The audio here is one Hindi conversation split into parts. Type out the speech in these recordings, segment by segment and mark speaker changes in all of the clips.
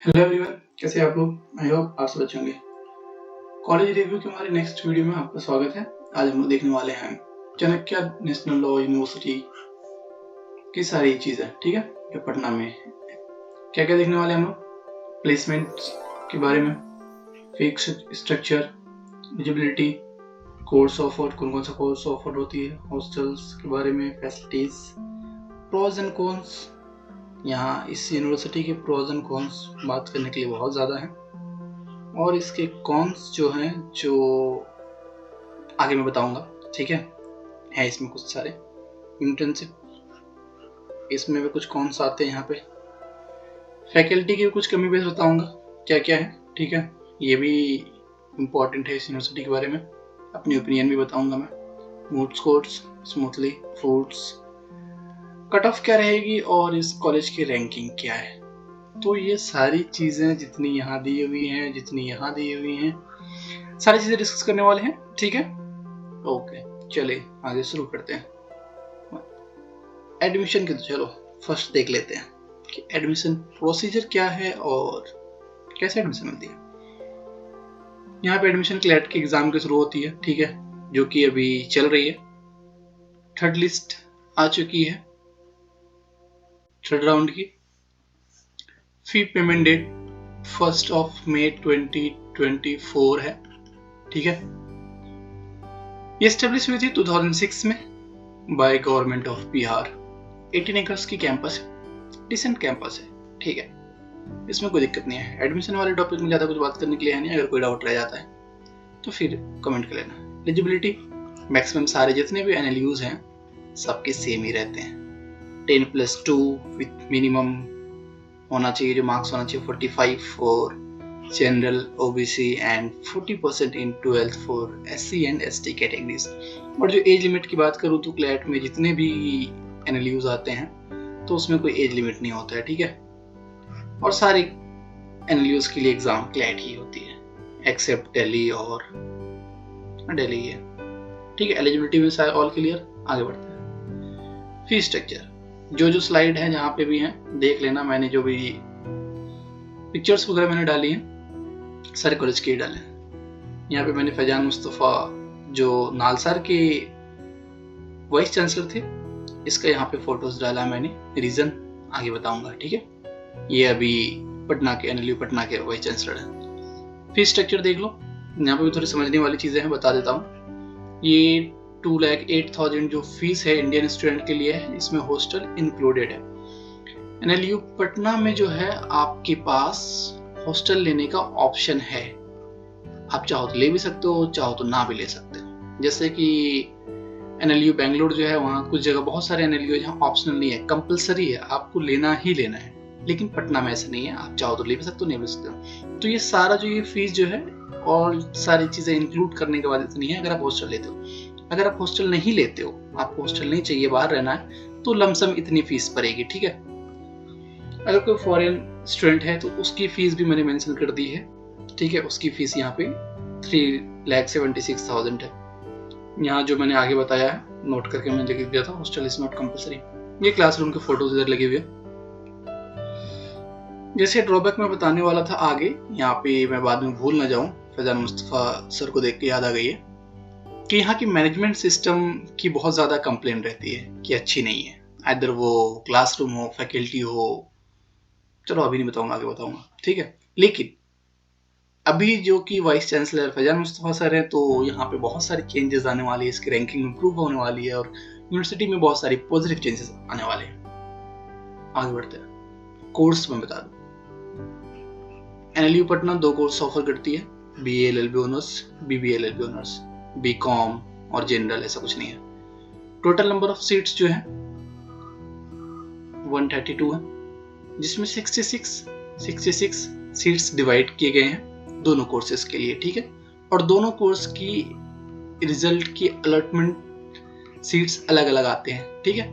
Speaker 1: हेलो एवरीवन, कैसे हैं आप लोग। आई होप आप सब अच्छे होंगे। कॉलेज रिव्यू के हमारे नेक्स्ट वीडियो में आपका स्वागत है। आज हम लोग देखने वाले हैं चाणक्य नेशनल लॉ यूनिवर्सिटी की सारी चीजें, ठीक है, जो पटना में है। क्या क्या देखने वाले हम लोग, प्लेसमेंट के बारे में, fix structure, eligibility, course offer, कौन कौन सा कोर्स ऑफर होती है, हॉस्टल्स के बारे में, फैसिलिटीज, प्रोज एंड कॉन्स। यहाँ इस यूनिवर्सिटी के प्रोज एंड कॉन्स बात करने के लिए बहुत ज़्यादा है, और इसके कॉन्स जो हैं जो आगे मैं बताऊंगा, ठीक है इसमें कुछ सारे इंटर्नशिप, इसमें भी कुछ कॉन्स आते हैं। यहाँ पे फैकल्टी की कुछ कमी बेस बताऊंगा क्या क्या है, ठीक है, ये भी इम्पोर्टेंट है इस यूनिवर्सिटी के बारे में। अपनी ओपिनियन भी बताऊंगा मैं। Mood scores, smoothly foods, cut off क्या रहेगी और इस कॉलेज की रैंकिंग क्या है। तो ये सारी चीजें जितनी यहाँ दी हुई हैं, जितनी यहाँ दी हुई हैं, सारी चीजें डिस्कस करने वाले हैं, ठीक है। ओके, चलिए आगे शुरू करते हैं। एडमिशन के तो चलो फर्स्ट देख लेते हैं कि एडमिशन प्रोसीजर क्या है और कैसे एडमिशन मिलती है। यहाँ पे एडमिशन क्लैट के एग्जाम के शुरू होती है, ठीक है, जो कि अभी चल रही है। थर्ड लिस्ट आ चुकी है, थर्ड राउंड की। फी पेमेंट डेट 1 मई 2024 है, ठीक है। ये एस्टेब्लिश हुई थी 2006 में by government of Bihar. 18 acres की कैंपस है, डिसेंट कैंपस है, ठीक है, इसमें कोई दिक्कत नहीं है। एडमिशन वाले टॉपिक में ज़्यादा कुछ बात करने के लिए है नहीं। अगर कोई डाउट रह जाता है तो फिर कमेंट कर लेना। एलिजिबिलिटी, मैक्सिमम सारे जितने भी एनएलयूज हैं सबके सेम ही रहते हैं। 10+2 विथ मिनिमम होना चाहिए, जो मार्क्स होना चाहिए 45 for general OBC and 40% in 12th for SC and ST categories. और जो एज लिमिट की बात करूँ तो क्लैट में जितने भी एनएलयूज आते हैं तो उसमें कोई एज लिमिट नहीं होता है, ठीक है। और सारे एनएलयूज के लिए एग्जाम क्लैट ही होती है एक्सेप्ट दिल्ली, और दिल्ली है, ठीक है। एलिजिबिलिटी में सारे ऑल क्लियर। आगे बढ़ते हैं। फीस स्ट्रक्चर, जो स्लाइड है जहाँ पे भी है देख लेना। मैंने जो भी पिक्चर्स वगैरह मैंने डाली हैं सारे कॉलेज के डाले हैं। यहाँ पे मैंने फैजान मुस्तफ़ा जो नालसार के वाइस चांसलर थे, इसका यहाँ पे फोटोज डाला मैंने, रीजन आगे बताऊंगा, ठीक है। ये अभी पटना के एनएलयू पटना के वाइस चांसलर है। फीस स्ट्रक्चर देख लो, यहाँ पे भी थोड़ी समझने वाली चीजें हैं, बता देता हूँ। ये 2,08,000 जो फीस है इंडियन स्टूडेंट के लिए है, इसमें हॉस्टल इंक्लूडेड है। एनएलयू पटना में जो है आपके पास हॉस्टल लेने का ऑप्शन है। आप चाहो तो ले भी सकते हो, चाहो तो ना भी ले सकते हो। जैसे कि एनएलयू बेंगलोर जो है, वहाँ कुछ जगह बहुत सारे एनएलयू है जहाँ ऑप्शनल नहीं है, कंपलसरी है, आपको लेना ही लेना है। लेकिन पटना में ऐसा नहीं है, आप चाहो तो ले भी सकते हो, नहीं भी सकते हो। तो ये सारा जो ये फीस जो है और सारी चीजें इंक्लूड करने के बाद इतनी है अगर आप हॉस्टल लेते हो। अगर आप हॉस्टल नहीं लेते हो, आपको हॉस्टल नहीं चाहिए, बाहर रहना है, तो लमसम इतनी फीस पड़ेगी, ठीक है। अगर कोई फॉरेन स्टूडेंट है तो उसकी फीस भी मैंने मेंशन कर दी है, ठीक है। उसकी फीस यहाँ पे 3,76,000 है। यहाँ जो मैंने आगे बताया है नोट करके मैंने लिख दिया था, हॉस्टल इज नॉट कंपलसरी। ये क्लासरूम के फोटोज इधर लगे हुए। जैसे ड्रॉबैक में बताने वाला था आगे, यहाँ पे मैं बाद में भूल ना जाऊं, फैजान मुस्तफ़ा सर को देख के याद आ गई है कि यहाँ की मैनेजमेंट सिस्टम की बहुत ज़्यादा कंप्लेन रहती है कि अच्छी नहीं है। इधर वो क्लासरूम हो, फैकल्टी हो, चलो अभी नहीं बताऊंगा, आगे बताऊंगा, ठीक है। लेकिन अभी जो कि vice chancellor Faizan Mustafa sir हैं, तो यहाँ पे बहुत सारे चेंजेस आने वाली है, इसकी रैंकिंग इंप्रूव होने वाली है और यूनिवर्सिटी में बहुत सारी पॉजिटिव चेंजेस आने वाले हैं। आगे बढ़ते हैं। कोर्स में बता दूं, एनएलयू पटना 2 कोर्स ऑफर करती है, BA LLB honours, BBA LLB honours, BCom और जनरल, ऐसा कुछ नहीं है। टोटल नंबर ऑफ सीट्स जो है 132 है, जिसमें 66 सीट्स डिवाइड किए गए हैं दोनों कोर्सेज के लिए, ठीक है। और दोनों कोर्स की रिजल्ट की अलॉटमेंट सीट्स अलग अलग आते हैं, ठीक है।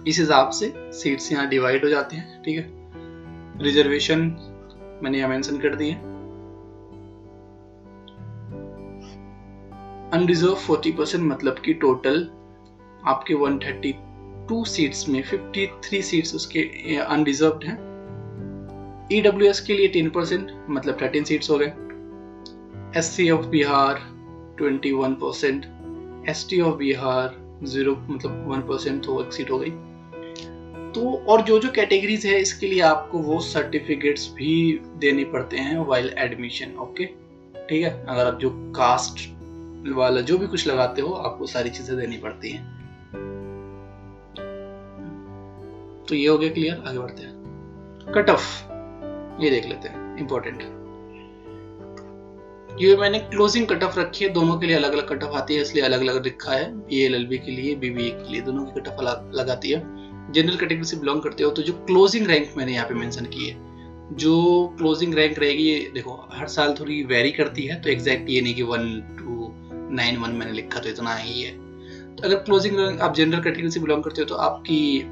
Speaker 1: इस हिसाब से सीट्स यहाँ डिवाइड हो जाते हैं, ठीक है। रिजर्वेशन मैंने यहाँ मेंशन कर दी है। अनरिजर्व 40%, मतलब कि टोटल आपके 132 सीट्स में 53 सीट्स उसके अनरिजर्व्ड हैं EWS के लिए 10%, मतलब 13 सीट्स हो गए। SC of Bihar 21%, ST of Bihar 0 मतलब 1%, तो एक सीट हो गई। तो और जो जो कैटेगरीज है इसके लिए आपको वो सर्टिफिकेट्स भी देने पड़ते हैं वाइल एडमिशन। ओके ठीक है, अगर आप जो कास्ट वाला जो भी कुछ लगाते हो आपको सारी चीजें देनी पड़ती हैं। तो ये हो गया क्लियर, आगे बढ़ते हैं। कट ऑफ ये देख लेते हैं, इंपॉर्टेंट। ये मैंने क्लोजिंग कट ऑफ रखी है, दोनों के लिए अलग अलग कट ऑफ आती है, इसलिए अलग अलग लिखा है। ये LLB के लिए, BBA के लिए, दोनों की कट ऑफ अलग आती है। जनरल कैटेगरी से बिलोंग करते हो तो जो क्लोजिंग रैंक मैंने यहाँ पे मेंशन की है, जो क्लोजिंग रैंक रहेगी, ये देखो हर साल थोड़ी वेरी करती है, तो एग्जैक्ट ये नहीं कि 1291 मैंने लिखा तो इतना ही है। तो अगर क्लोजिंग रैंक आप जनरल कैटेगरी से बिलोंग करते हो तो आपकी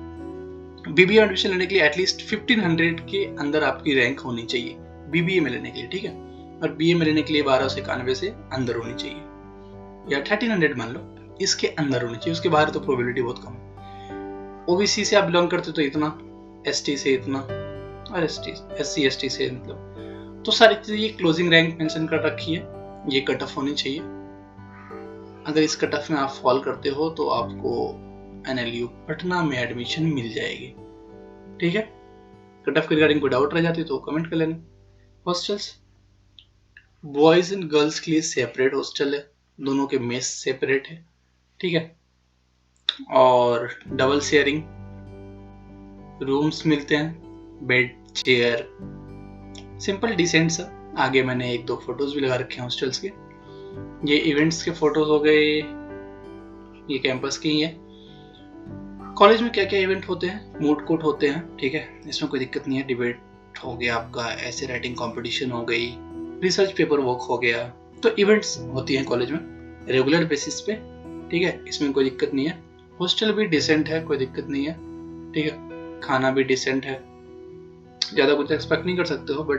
Speaker 1: BBA एडमिशन लेने के लिए एटलीस्ट 1500 के अंदर आपकी रैंक होनी चाहिए BBA में लेने के लिए, ठीक है। और BA में लेने के लिए 1291 से अंदर होनी चाहिए, या 1300 मान लो, इसके अंदर होनी चाहिए, उसके बाहर तो प्रोबेबिलिटी बहुत कम है। OBC से आप बिलोंग करते हो तो इतना, ST से इतना, और SC ST से मतलब, तो सारी चीजें ये क्लोजिंग रैंक मेंशन कर रखी है, ये कट ऑफ होनी चाहिए। अगर इस कट ऑफ में आप फॉल करते हो तो आपको NLU पटना में एडमिशन मिल जाएगी, ठीक है। कट ऑफ के रिगार्डिंग कोई डाउट रह जाती है तो कमेंट कर लेना। हॉस्टल्स, बॉयज एंड गर्ल्स के लिए सेपरेट हॉस्टल है, दोनों के मेस सेपरेट है, ठीक है। और डबल शेयरिंग रूम्स मिलते हैं, बेड चेयर, सिंपल डिसेंट सा। आगे मैंने 1-2 फोटोज भी लगा रखे हैं हॉस्टल्स के। ये इवेंट्स के फोटोज हो गए, ये कैंपस के ही है। कॉलेज में क्या क्या इवेंट होते हैं, मूड कोर्ट होते हैं, ठीक है, इसमें कोई दिक्कत नहीं है। डिबेट हो गया आपका, ऐसे राइटिंग कंपटीशन हो गई, रिसर्च पेपर वर्क हो गया, तो इवेंट्स होती हैं कॉलेज में रेगुलर बेसिस पे, ठीक है, इसमें कोई दिक्कत नहीं है। हॉस्टल भी डिसेंट है, कोई दिक्कत नहीं है, ठीक है। खाना भी डिसेंट है, ज्यादा कुछ एक्सपेक्ट नहीं कर सकते हो, बट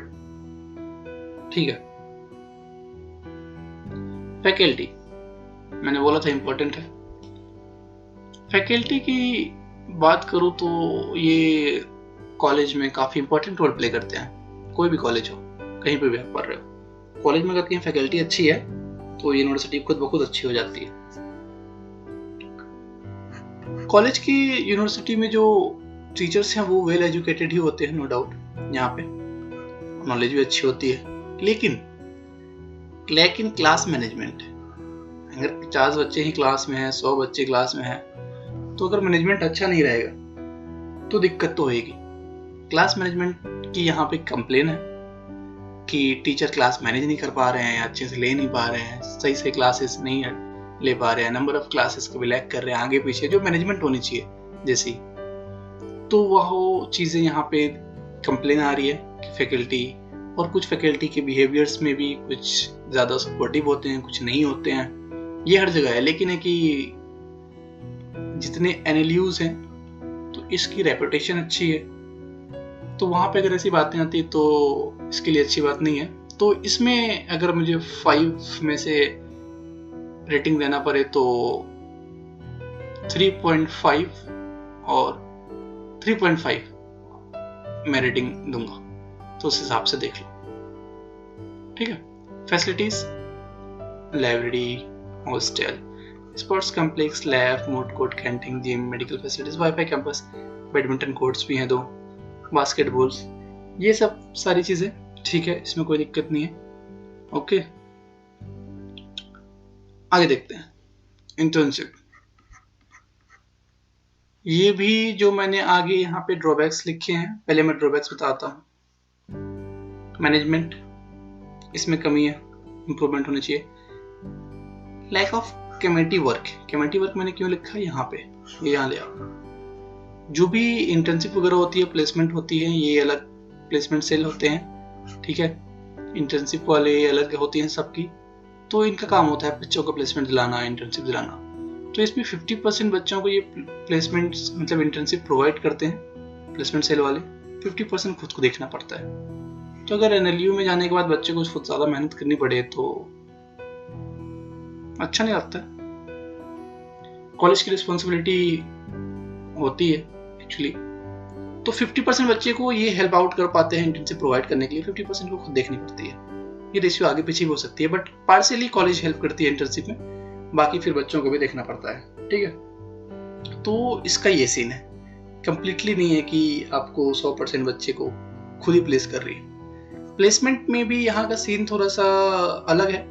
Speaker 1: ठीक है। फैकल्टी मैंने बोला था इंपॉर्टेंट है। फैकल्टी की बात करूँ तो ये कॉलेज में काफी इंपॉर्टेंट रोल प्ले करते हैं। कोई भी कॉलेज हो, कहीं पे भी आप पढ़ रहे हो, कॉलेज में अगर कहीं फैकल्टी अच्छी है तो यूनिवर्सिटी खुद ब खुद अच्छी हो जाती है। कॉलेज की यूनिवर्सिटी में जो टीचर्स हैं वो वेल एजुकेटेड ही होते हैं, नो डाउट, यहाँ पे नॉलेज भी अच्छी होती है, लेकिन क्लास मैनेजमेंट। अगर 50 बच्चे ही क्लास में हैं, 100 बच्चे क्लास में हैं, तो अगर मैनेजमेंट अच्छा नहीं रहेगा तो दिक्कत तो होगी। क्लास मैनेजमेंट की यहाँ पे कंप्लेन है कि टीचर क्लास मैनेज नहीं कर पा रहे हैं, अच्छे से ले नहीं पा रहे हैं, सही से क्लासेस नहीं ले पा रहे हैं, नंबर ऑफ क्लासेस को भी लैग कर रहे हैं, आगे पीछे जो मैनेजमेंट होनी चाहिए जैसी, तो वह चीज़ें यहाँ पे कंप्लेन आ रही है कि फैकल्टी और कुछ फैकल्टी के बिहेवियर्स में भी कुछ ज़्यादा सपोर्टिव होते हैं, कुछ नहीं होते हैं, ये हर जगह है। लेकिन है कि जितने NLUs हैं तो इसकी रेपुटेशन अच्छी है, तो वहाँ पे अगर ऐसी बातें आती तो इसके लिए अच्छी बात नहीं है। तो इसमें अगर मुझे 5 में से रेटिंग देना पड़े तो 3.5 और 3.5 मैं रेटिंग दूंगा, तो उस हिसाब से देख लो, ठीक है। Facilities, library, hostel, sports complex, lab, moot court, canteen, gym, medical facilities, wifi campus, badminton courts भी हैं 2, बास्केटबॉल्स, ये सब सारी चीजें ठीक है, इसमें कोई दिक्कत नहीं है। ओके, आगे देखते हैं। इंटर्नशिप, ये भी जो मैंने आगे यहाँ पे ड्रॉबैक्स लिखे हैं, पहले मैं ड्रॉबैक्स बताता हूँ। मैनेजमेंट, इसमें कमी है, इंप्रूवमेंट होनी चाहिए। लैक ऑफ कमेटी वर्क मैंने क्यों लिखा है यहाँ पे, ये यहाँ ले आओ। जो भी इंटर्नशिप वगैरह होती है, प्लेसमेंट होती है, ये अलग प्लेसमेंट सेल होते हैं, ठीक है। इंटर्नशिप वाले अलग होती हैं सबकी, तो इनका काम होता है बच्चों को प्लेसमेंट दिलाना, इंटर्नशिप दिलाना। तो इसमें 50% बच्चों को ये प्लेसमेंट मतलब इंटर्नशिप प्रोवाइड करते हैं प्लेसमेंट सेल वाले, 50% खुद को देखना पड़ता है। तो अगर NLU में जाने के बाद बच्चे को खुद ज़्यादा मेहनत करनी पड़े तो अच्छा नहीं लगता। कॉलेज की रिस्पॉन्सिबिलिटी होती है एक्चुअली, तो 50% बच्चे को ये हेल्प आउट कर पाते हैं इंटर्नशिप प्रोवाइड करने के लिए, 50% को खुद देखनी पड़ती है। ये रेशियो आगे पीछे भी हो सकती है, बट पार्शियली कॉलेज हेल्प करती है इंटर्नशिप में, बाकी फिर बच्चों को भी देखना पड़ता है। ठीक है, तो इसका ये सीन है, कंप्लीटली नहीं है कि आपको 100% बच्चे को खुद ही प्लेस कर रही है। प्लेसमेंट में भी यहाँ का सीन थोड़ा सा अलग है।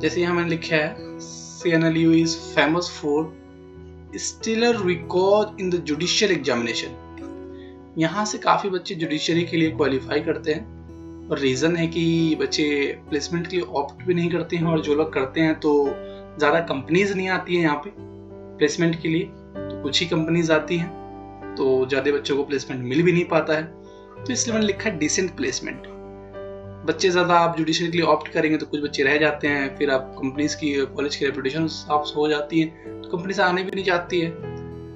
Speaker 1: जैसे यहाँ मैंने लिखा है CNLU is famous for stellar record in the judicial examination। यहाँ से काफ़ी बच्चे जुडिशरी के लिए क्वालिफाई करते हैं, और रीज़न है कि बच्चे प्लेसमेंट के लिए ऑप्ट भी नहीं करते हैं, और जो लोग करते हैं तो ज़्यादा कंपनीज नहीं आती हैं यहाँ पे प्लेसमेंट के लिए, तो कुछ ही कंपनीज आती हैं, तो ज़्यादा बच्चों को प्लेसमेंट मिल भी नहीं पाता है। तो इसलिए मैंने लिखा है डिसेंट प्लेसमेंट। बच्चे ज़्यादा आप जुडिशरी के लिए ऑप्ट करेंगे तो कुछ बच्चे रह जाते हैं, फिर आप कंपनीज की कॉलेज की रेपुटेशन साफ हो जाती है, तो कंपनीज आने भी नहीं चाहती है।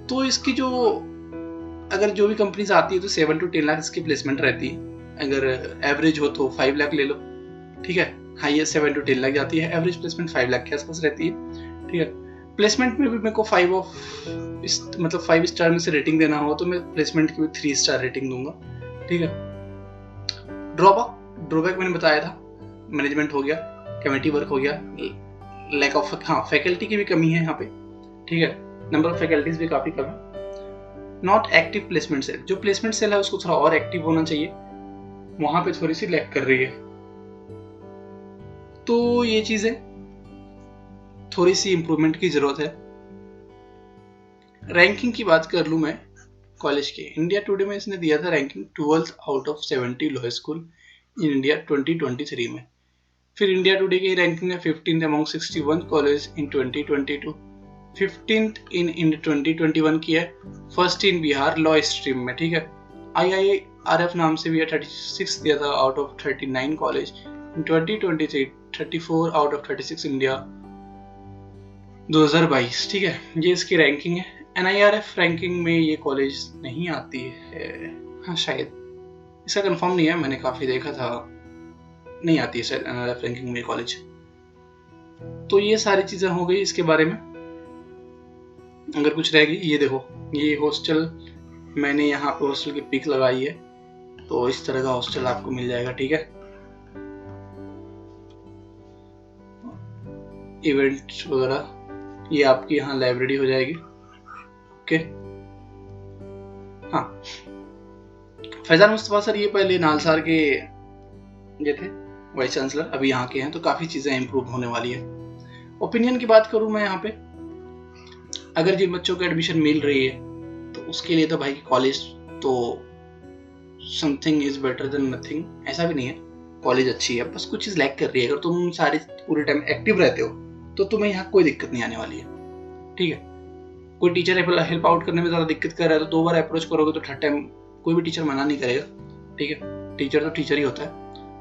Speaker 1: तो इसकी अगर जो भी कंपनीज आती है तो 7 to 10 लाख इसकी प्लेसमेंट रहती है। अगर एवरेज हो तो 5 लाख ले लो, ठीक है, हाईएस्ट 7 to 10 लाख जाती है, एवरेज प्लेसमेंट 5 लाख के आसपास रहती है। ठीक है, प्लेसमेंट में भी मेरे को 5 स्टार में से रेटिंग देना हो तो मैं प्लेसमेंट की भी 3 स्टार रेटिंग दूंगा। ठीक है, ड्रॉबैक मैंने बताया था, मैनेजमेंट हो गया, कमेटी वर्क हो गया, लैक ऑफ फैकल्टी की भी कमी है यहाँ पे। ठीक है, नंबर ऑफ फैकल्टीज भी काफी कम है। नॉट एक्टिव प्लेसमेंट सेल, जो प्लेसमेंट सेल है उसको थोड़ा और एक्टिव होना चाहिए, वहां पे थोड़ी सी लैक कर रही है। तो ये चीजें थोड़ी सी इंप्रूवमेंट की जरूरत है। रैंकिंग की बात कर लूं मैं कॉलेज के, इंडिया टुडे में इसने दिया था ranking 12th out of 70 lowest school in India 2023 में। फिर इंडिया टुडे की रैंकिंग है 15th among 61 college in 2022, 15th इन 2021 की है, first in Bihar law stream में। ठीक है, IIRF नाम से भी 36 दिया था out of 39 college in 2023, 34 out of 36 India 2022। ठीक है, ये इसकी रैंकिंग है। NIRF रैंकिंग में ये कॉलेज नहीं आती है, हाँ शायद, इसका कंफर्म नहीं है, मैंने काफी देखा था, नहीं आती है शायद NIRF रैंकिंग में कॉलेज। तो ये सारी चीजें हो गई इसके बारे में। अगर कुछ रह गई, ये देखो, ये हॉस्टल मैंने यहाँ पे हॉस्टल की पिक लगाई है, तो इस तरह का हॉस्टल आपको मिल जाएगा। ठीक है, इवेंट वगैरह, ये आपकी यहाँ लाइब्रेरी हो जाएगी। ओके, हाँ, फैजान मुस्तफा सर ये पहले नालसार के ये थे वाइस चांसलर, अभी यहाँ के हैं, तो काफी चीजें इंप्रूव होने वाली है। ओपिनियन की बात करूं मैं यहाँ पे, अगर जिन बच्चों को एडमिशन मिल रही है तो उसके लिए तो भाई कॉलेज तो something is better than nothing, ऐसा भी नहीं है, कॉलेज अच्छी है, बस कुछ चीज लैक कर रही है। अगर तुम सारी पूरे टाइम एक्टिव रहते हो तो तुम्हें यहाँ कोई दिक्कत नहीं आने वाली है। ठीक है, कोई टीचर हेल्प आउट करने में ज्यादा दिक्कत कर रहा है तो 2 बार अप्रोच करोगे तो थर्ड टाइम कोई भी टीचर मना नहीं करेगा। ठीक है, टीचर तो टीचर ही होता है।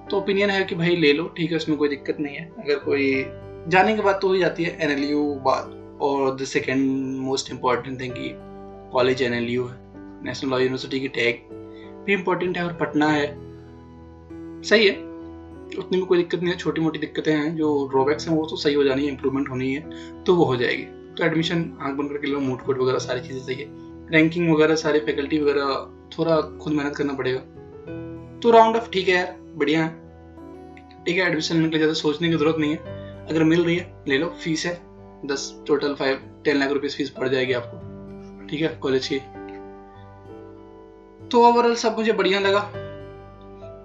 Speaker 1: तो ओपिनियन है कि भाई ले लो, ठीक है, उसमें कोई दिक्कत नहीं है। अगर कोई जाने के बाद तो हो जाती है NLU बात, और the second most important thing कि कॉलेज NLU है, नेशनल लॉ यूनिवर्सिटी की टैग भी इम्पोर्टेंट है, और पटना है, सही है, उतनी में कोई दिक्कत नहीं है। छोटी मोटी दिक्कतें हैं जो ड्रॉबैक्स हैं वो तो सही हो जानी है, इंप्रूवमेंट होनी है तो वो हो जाएगी। तो एडमिशन आंख बंद करके लो, मूड कोड वगैरह सारी चीज़ें सही है, रैंकिंग वगैरह सारी फैकल्टी वगैरह थोड़ा खुद मेहनत करना पड़ेगा। तो राउंड ऑफ ठीक है यार, बढ़िया है। ठीक है, एडमिशन लेने के लिए ज़्यादा सोचने की जरूरत नहीं है, अगर मिल रही है ले लो, फीस है 10 टोटल 10 लाख रुपये फीस पड़ जाएगी आपको। ठीक है, कॉलेज की। तो ओवरऑल सब मुझे बढ़िया लगा।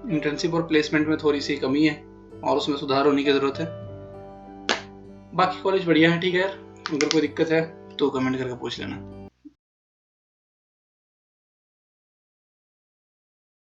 Speaker 1: इंटर्नशिप और प्लेसमेंट में थोड़ी सी कमी है और उसमें सुधार होने की जरूरत है, बाकी कॉलेज बढ़िया है। ठीक है यार, अगर कोई दिक्कत है तो कमेंट करके पूछ लेना।